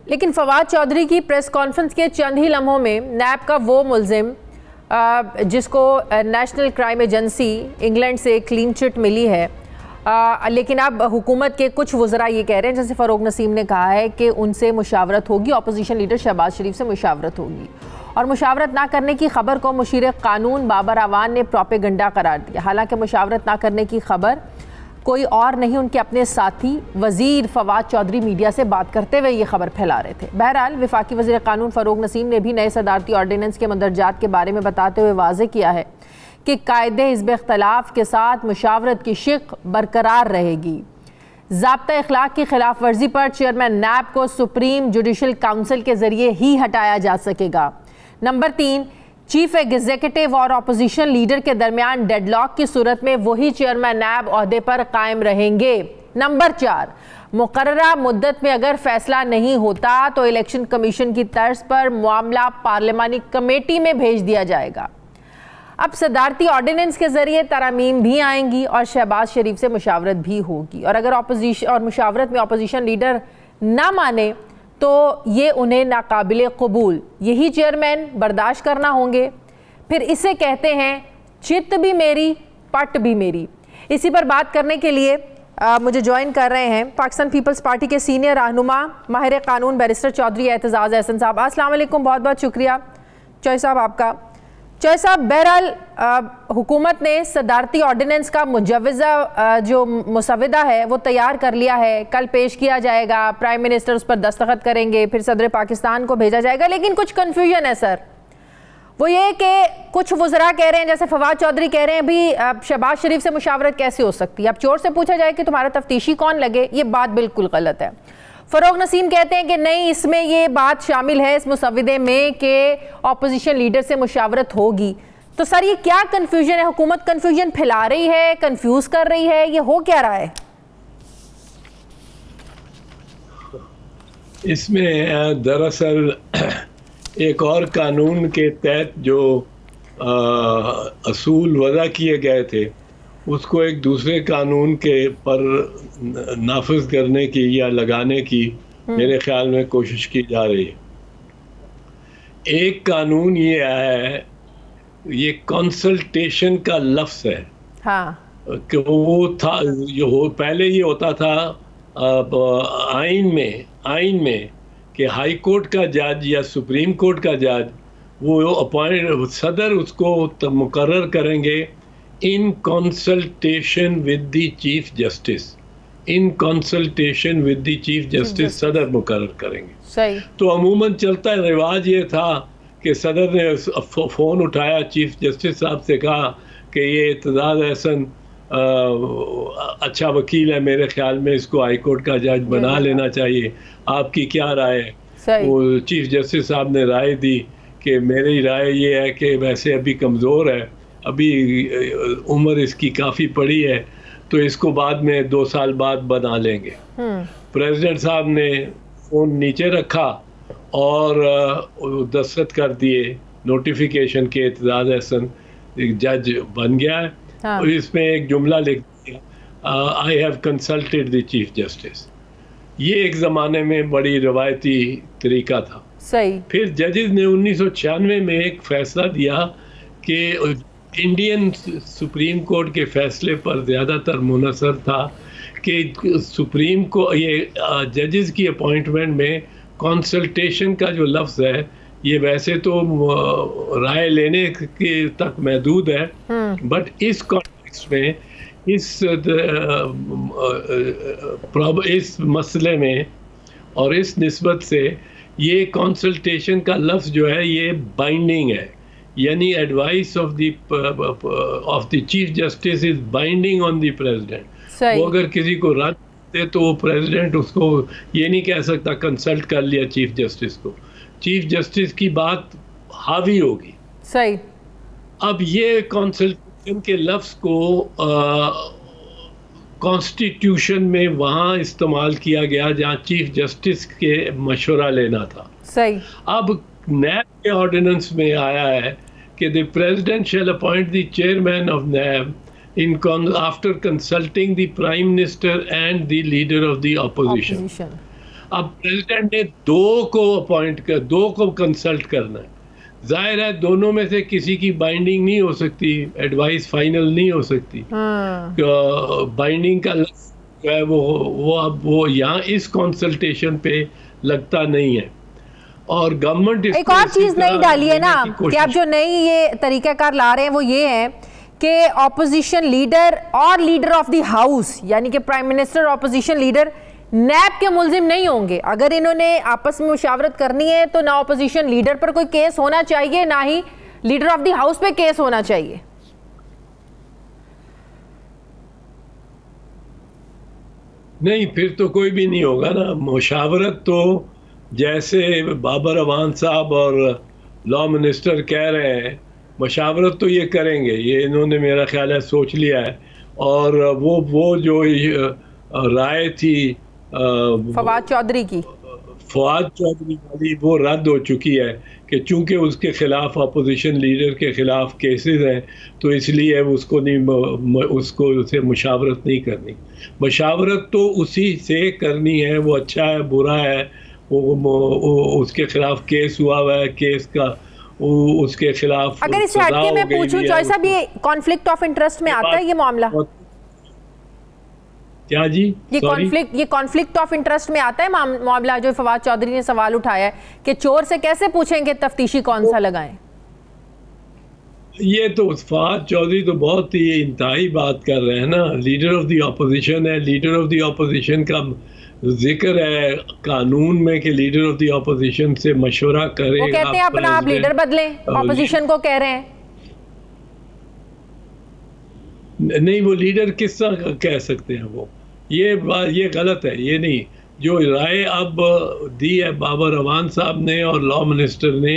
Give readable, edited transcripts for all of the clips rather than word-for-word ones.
लेकिन फवाद चौधरी की press conference के चंद ही लम्हों में नैब का वो मुल्जिम जिसको नेशनल क्राइम एजेंसी इंग्लैंड से क्लीन चिट मिली है, लेकिन अब हुकूमत के कुछ वज़रा ये कह रहे हैं, जैसे फ़ारूक नसीम ने कहा है कि उनसे मुशावरत होगी, अपोजिशन लीडर शहबाज शरीफ से मुशावरत होगी, और मुशावरत ना करने की खबर को मुशीर कानून बाबर अवान ने प्रोपेगेंडा करार दिया। हालांकि मुशावरत ना करने की खबर कोई और नहीं, उनके अपने साथी वज़ीर फवाद चौधरी मीडिया से बात करते हुए ये खबर फैला रहे थे। बहरहाल वफाकी वज़ीर कानून फ़ारूक नसीम ने भी नए सदारती ऑर्डिनेंस के मंदरजात के बारे में बताते हुए वाज़ेह किया है कि कायदे हिज़्ब इख्तलाफ के साथ मुशावरत की शिक बरकरार रहेगी। ज़ाब्ता इखलाक की खिलाफ वर्जी पर चेयरमैन नैब को सुप्रीम जुडिशल काउंसिल के ज़रिए ही हटाया जा सकेगा। नंबर 3, चीफ एग्जीक्यूटिव और अपोजिशन लीडर के दरमियान डेडलॉक की सूरत में वही चेयरमैन नैब ओहदे पर कायम रहेंगे। नंबर 4, मुकर्ररा मुद्दत में अगर फैसला नहीं होता तो इलेक्शन कमीशन की तर्ज पर मामला पार्लिमानी कमेटी में भेज दिया जाएगा। अब सदारती ऑर्डिनेंस के जरिए तरामीम भी आएंगी और शहबाज शरीफ से मुशावरत भी होगी, और अगर अपोजिशन और मुशावरत में अपोजिशन लीडर ना माने तो ये उन्हें नाकाबिले कबूल यही चेयरमैन बर्दाश्त करना होंगे। फिर इसे कहते हैं चित भी मेरी पट भी मेरी। इसी पर बात करने के लिए मुझे ज्वाइन कर रहे हैं पाकिस्तान पीपल्स पार्टी के सीनियर रहनुमा माहिर कानून बैरिस्टर चौधरी एतजाज़ एहसन साहब। अस्सलाम वालेकुम, बहुत बहुत शुक्रिया चौधरी साहब आपका। चौधरी साहब, बहरहाल हुकूमत ने सदारती ऑर्डिनेंस का मुजव्वज़ा जो मुसविदा है वो तैयार कर लिया है, कल पेश किया जाएगा, प्राइम मिनिस्टर उस पर दस्तखत करेंगे, फिर सदर पाकिस्तान को भेजा जाएगा। लेकिन कुछ कन्फ्यूजन है सर, वो ये कि कुछ वज़रा कह रहे हैं, जैसे फवाद चौधरी कह रहे हैं अभी शहबाज शरीफ से मुशावरत कैसे हो सकती है। अब चोर से पूछा जाए कि तुम्हारा तफ्तीशी कौन लगे, ये बात बिल्कुल गलत है। फ़ारूक नसीम कहते हैं कि नहीं, इसमें ये बात शामिल है इस मुसविदे में कि अपोजिशन लीडर से मुशावरत होगी। तो सर ये क्या कन्फ्यूजन है? हुकूमत कन्फ्यूजन फैला रही है, कन्फ्यूज कर रही है, ये हो क्या रहा है? इसमें दरअसल एक और कानून के तहत जो असूल वज़ा किए गए थे उसको एक दूसरे कानून के पर नाफिज करने की या लगाने की मेरे ख्याल में कोशिश की जा रही है। एक कानून ये है, ये कंसल्टेशन का लफ्ज़ है। हाँ। कि वो था जो पहले ये होता था आइन में कि हाई कोर्ट का जज या सुप्रीम कोर्ट का जज वो अपॉइंट सदर उसको मुकर्रर करेंगे in consultation with the chief justice. In consultation with the chief justice सदर मुकर्रर करेंगे। सही। तो अमूमन चलता रिवाज ये था कि सदर ने फ़ोन उठाया, चीफ जस्टिस साहब से कहा कि ये एतजाज़ एहसन अच्छा वकील है, मेरे ख्याल में इसको हाई कोर्ट का जज बना लेना चाहिए, आपकी क्या राय है? वो चीफ जस्टिस साहब ने राय दी कि मेरी राय ये है कि वैसे अभी कमज़ोर है, अभी उम्र इसकी काफ़ी पड़ी है, तो इसको बाद में 2 साल बाद बना लेंगे। प्रेसिडेंट साहब ने फ़ोन नीचे रखा और दस्तखत कर दिए नोटिफिकेशन के, एतजाज़ एहसन जज बन गया है। और इसमें एक जुमला लिख दिया, I have consulted the chief justice. ये एक ज़माने में बड़ी रवायती तरीका था। सही। फिर जजेस ने 1996 में एक फ़ैसला दिया कि इंडियन सुप्रीम कोर्ट के फ़ैसले पर ज़्यादातर मुनसर था कि सुप्रीम को ये जजेस की अपॉइंटमेंट में कंसल्टेशन का जो लफ्ज़ है ये वैसे तो राय लेने के तक महदूद है, बट इस कॉन्टेक्स्ट में इस मसले में और इस निस्बत से ये कंसल्टेशन का लफ्ज़ जो है ये बाइंडिंग है, यानी advice of the chief justice is binding on the president. वो अगर किसी को रद्द दे तो वो प्रेसिडेंट उसको ये नहीं कह सकता कंसल्ट कर लिया चीफ जस्टिस को, चीफ जस्टिस की बात हावी होगी। सही। अब ये कंसल्टेशन के लफ्ज़ को कॉन्स्टिट्यूशन में वहाँ इस्तेमाल किया गया जहाँ चीफ जस्टिस के मशवरा लेना था। सही। अब नैब के ऑर्डिनेंस में आया है कि the president shall appoint the chairman of NAB after consulting the prime minister and the leader of the opposition. अब प्रेसिडेंट ने दो को अपॉइंट कर, दो को कंसल्ट करना है। जाहिर है दोनों में से किसी की बाइंडिंग नहीं हो सकती, एडवाइस फाइनल नहीं हो सकती। बाइंडिंग का जो है वो अब वो यहाँ इस कंसल्टेशन पे लगता नहीं है। और गवर्नमेंट एक और चीज नहीं डाली है ना कि आप जो नई ये तरीकाकार ला रहे हैं वो ये है कि ऑपोजिशन लीडर और लीडर ऑफ द हाउस यानी कि प्राइम मिनिस्टर ऑपोजिशन लीडर नैब के मुल्जिम नहीं होंगे। अगर इन्होंने आपस में मुशावरत करनी है तो ना ऑपोजिशन लीडर पर कोई केस होना चाहिए, ना ही लीडर ऑफ द हाउस पे केस होना चाहिए। नहीं, फिर तो कोई भी नहीं होगा ना। मुशावरत तो जैसे बाबर अवान साहब और लॉ मिनिस्टर कह रहे हैं, मुशावरत तो ये करेंगे, ये इन्होंने मेरा ख्याल है सोच लिया है। और वो जो राय थी फवाद चौधरी की, फवाद चौधरी वाली, वो रद्द हो चुकी है कि चूंकि उसके खिलाफ अपोजिशन लीडर के खिलाफ केसेस हैं तो इसलिए उसको नहीं, उसको उसे मुशावरत नहीं करनी। मुशावरत तो उसी से करनी है, वो अच्छा है बुरा है, वो उसके खिलाफ केस हुआ हुआ है, केस का उसके खिलाफ। अगर इससे हटके मैं पूछूं चॉइस साहब, ये कॉन्फ्लिक्ट ऑफ इंटरेस्ट में आता है ये मामला? क्या जी? ये कॉन्फ्लिक्ट ऑफ इंटरेस्ट में आता है मामला जो फवाद चौधरी ने सवाल उठाया है कि चोर से कैसे पूछेंगे तफ्तीशी कौन सा लगाएं? ये तो फवाद चौधरी तो बहुत ही इंतहाई बात कर रहे हैं ना। लीडर ऑफ द ऑपोजिशन है, लीडर ऑफ द ऑपोजिशन का जिक्र है कानून में कि लीडर ऑफ द ऑपोजिशन से मशवरा करेगा। वो कहते हैं अपना आप लीडर बदलें, ऑपोजिशन को कह रहे हैं। नहीं, वो लीडर किस तरह कह सकते हैं वो? ये गलत है। ये नहीं, जो राय अब दी है बाबर अवान साहब ने और लॉ मिनिस्टर ने,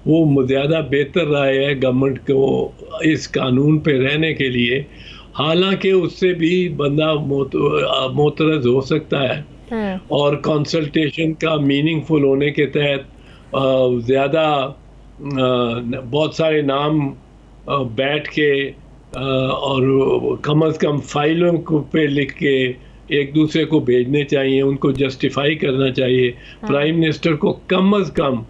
वो ज़्यादा बेहतर राय है गवर्नमेंट को इस कानून पे रहने के लिए। हालांकि उससे भी बंदा मोतरज हो सकता है और कंसल्टेशन का मीनिंगफुल होने के तहत ज़्यादा बहुत सारे नाम बैठ के और कम अज़ कम फाइलों पे लिख के एक दूसरे को भेजने चाहिए, उनको जस्टिफाई करना चाहिए। प्राइम मिनिस्टर को कम अज़ कम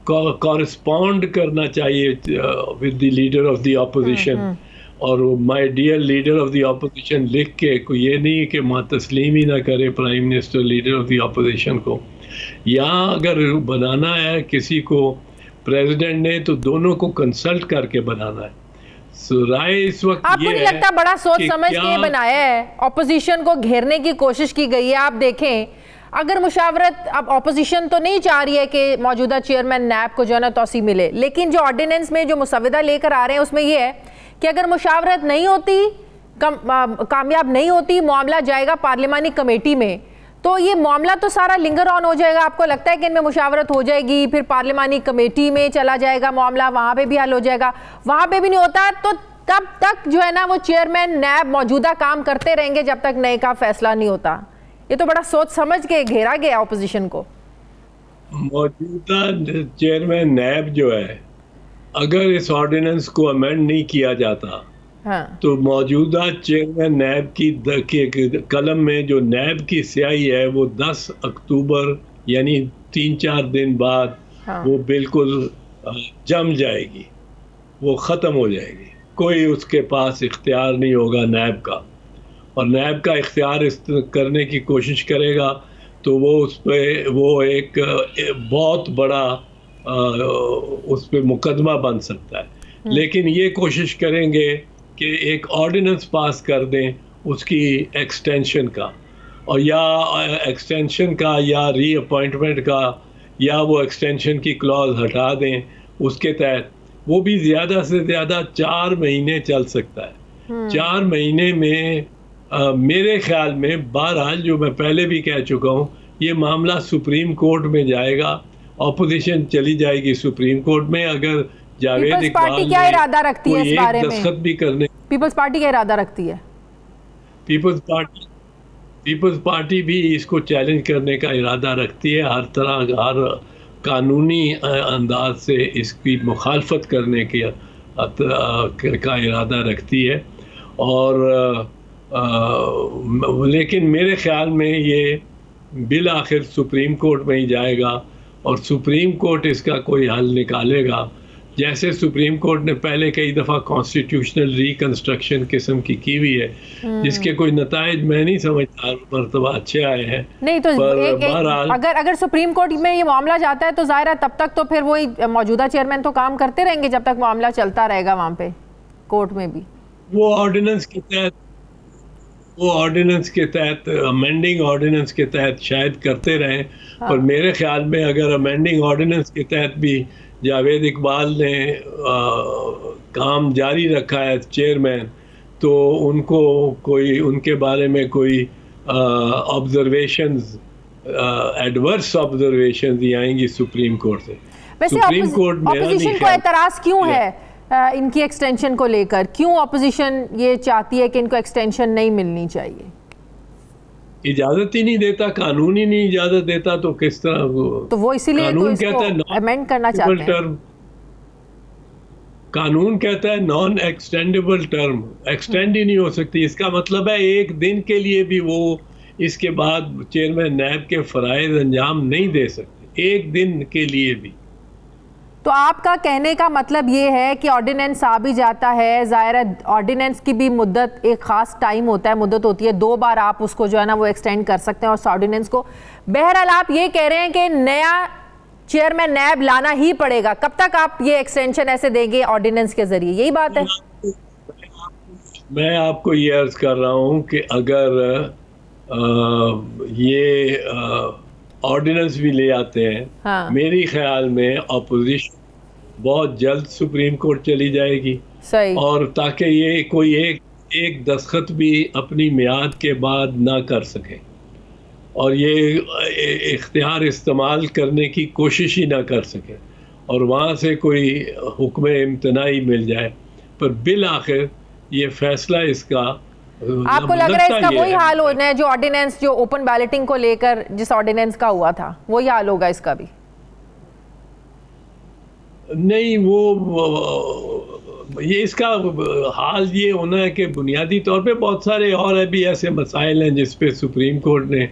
कॉरेस्पॉन्ड करना चाहिए with the leader of the opposition. और my dear leader of the opposition लिख के, कोई ये नहीं कि मां तस्लीम ही ना करे prime minister leader of the opposition को। यहाँ अगर बनाना है किसी को प्रेसिडेंट ने, तो दोनों को कंसल्ट करके बनाना है। राय इस वक्त आपको नहीं लगता बड़ा सोच समझ के बनाया है? ऑपोजिशन को घेरने की कोशिश की गई है। आप देखें, अगर मुशावरत, अब ऑपोजिशन तो नहीं चाह रही है कि मौजूदा चेयरमैन नैब को जो है ना तौसी मिले, लेकिन जो ऑर्डिनेंस में जो मुसविदा लेकर आ रहे हैं उसमें ये है कि अगर मुशावरत नहीं होती, कामयाब नहीं होती, मामला जाएगा पार्लिमानी कमेटी में, तो ये मामला तो सारा लिंगर ऑन हो जाएगा। आपको लगता है कि इनमें मुशावरत हो जाएगी, फिर पार्लिमानी कमेटी में चला जाएगा मामला, वहाँ पे भी हल हो जाएगा? वहाँ पे भी नहीं होता तो तब तक जो है ना वो चेयरमैन नैब मौजूदा काम करते रहेंगे जब तक नए का फैसला नहीं होता। ये तो बड़ा सोच समझ के घेरा गया ऑपोजिशन को। मौजूदा चेयरमैन नैब जो है, अगर इस ऑर्डिनेंस को अमेंड नहीं किया जाता तो मौजूदा चेयरमैन नैब की कलम में जो नैब की स्याही है वो 10 अक्टूबर यानी 3-4 दिन बाद वो बिल्कुल जम जाएगी, वो ख़त्म हो जाएगी। कोई उसके पास इख्तियार नहीं होगा नैब का, और नैब का इख्तियार करने की कोशिश करेगा तो वो उस पर वो एक बहुत बड़ा उस पर मुकदमा बन सकता है। लेकिन ये कोशिश करेंगे कि एक ऑर्डिनेंस पास कर दें उसकी एक्सटेंशन का, और या एक्सटेंशन का या रीअपॉइंटमेंट का, या वो एक्सटेंशन की क्लॉज हटा दें। उसके तहत वो भी ज़्यादा से ज़्यादा 4 महीने चल सकता है। 4 महीने में मेरे ख्याल में, बहरहाल जो मैं पहले भी कह चुका हूँ, ये मामला सुप्रीम कोर्ट में जाएगा, ऑपोजिशन चली जाएगी सुप्रीम कोर्ट में। अगर जावेद इकबाल क्या इरादा रखती है इस बारे में? दस्तखत भी करने, पीपल्स पार्टी क्या इरादा रखती है? पीपल्स पार्टी भी इसको चैलेंज करने का इरादा रखती है, हर तरह हर कानूनी अंदाज से इसकी मुखालफत करने का इरादा रखती है। और लेकिन मेरे ख्याल में ये बिल आखिर सुप्रीम कोर्ट में ही जाएगा और सुप्रीम कोर्ट इसका कोई हल निकालेगा। जैसे सुप्रीम कोर्ट ने पहले कई दफ़ा कॉन्स्टिट्यूशनल रिकंस्ट्रक्शन किस्म की हुई है, जिसके कोई नताइज मैं नहीं समझता मरतबा अच्छे आए हैं। नहीं तो बहरहाल अगर सुप्रीम कोर्ट में ये मामला जाता है तो ज़ाहिर है तब तक तो फिर वही मौजूदा चेयरमैन तो काम करते रहेंगे जब तक मामला चलता रहेगा वहाँ पे कोर्ट में भी। वो ऑर्डिनेंस के तहत अमेंडिंग ऑर्डिनेंस के तहत शायद करते रहें। हाँ। और मेरे ख्याल में अगर अमेंडिंग ऑर्डिनेंस के तहत भी जावेद इकबाल ने काम जारी रखा है चेयरमैन, तो उनको कोई उनके बारे में कोई ऑब्जर्वेशंस एडवर्स ऑब्जर्वेशंस आएंगी सुप्रीम कोर्ट से। वैसे सुप्रीम कोर्ट ऑपोजिशन को एतराज़ क्यों है इनकी एक्सटेंशन को लेकर? क्यों ऑपोजिशन ये चाहती है कि इनको एक्सटेंशन नहीं मिलनी चाहिए? इजाजत ही नहीं देता, कानून ही नहीं इजाजत देता, तो किस तरह? तो वो इसीलिए कानून तो कहता इसको है अमेंड करना चाहते हैं। टर्म, कानून कहता है नॉन एक्सटेंडेबल टर्म, एक्सटेंड ही नहीं हो सकती। इसका मतलब है एक दिन के लिए भी वो इसके बाद चेयरमैन नैब के फराइज अंजाम नहीं दे सकते, एक दिन के लिए भी। तो आपका कहने का मतलब ये है कि ऑर्डिनेंस आ भी जाता है, ज़ाहिर है ऑर्डिनेंस की भी मुद्दत एक ख़ास टाइम होता है, मुद्दत होती है, 2 बार आप उसको जो है ना वो एक्सटेंड कर सकते हैं और उस ऑर्डिनेंस को। बहरहाल आप ये कह रहे हैं कि नया चेयरमैन नैब लाना ही पड़ेगा। कब तक आप ये एक्सटेंशन ऐसे देंगे ऑर्डिनेंस के ज़रिए, यही बात है? मैं आपको ये अर्ज कर रहा हूँ कि अगर ये ऑर्डिनेंस भी ले आते हैं, हाँ। मेरी ख्याल में अपोजिशन बहुत जल्द सुप्रीम कोर्ट चली जाएगी। सही। और ताकि ये कोई एक दस्तखत भी अपनी मियाद के बाद ना कर सके और ये इख्तियार इस्तेमाल करने की कोशिश ही ना कर सके और वहाँ से कोई हुक्म इम्तनाई मिल जाए, पर बिल आखिर ये फैसला इसका आपको लग रहा है इसका वही हाल होना है जो ऑर्डिनेंस, जो ओपन बैलेटिंग को लेकर जिस ऑर्डिनेंस का हुआ था, वही हाल होगा इसका भी? नहीं, वो ये इसका हाल ये होना है कि बुनियादी तौर पे बहुत सारे और भी ऐसे मसाइल हैं जिस पे सुप्रीम कोर्ट ने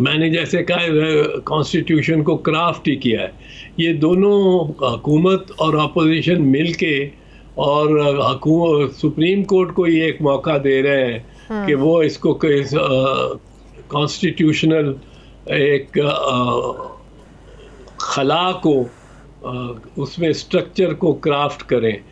मैंने जैसे कहा कॉन्स्टिट्यूशन को क्राफ्ट ही किया है। ये दोनों हुकूमत और अपोजिशन मिल के और सुप्रीम कोर्ट को ये एक मौका दे रहे हैं कि वो इसको कॉन्स्टिट्यूशनल एक खला को उसमें स्ट्रक्चर को क्राफ्ट करें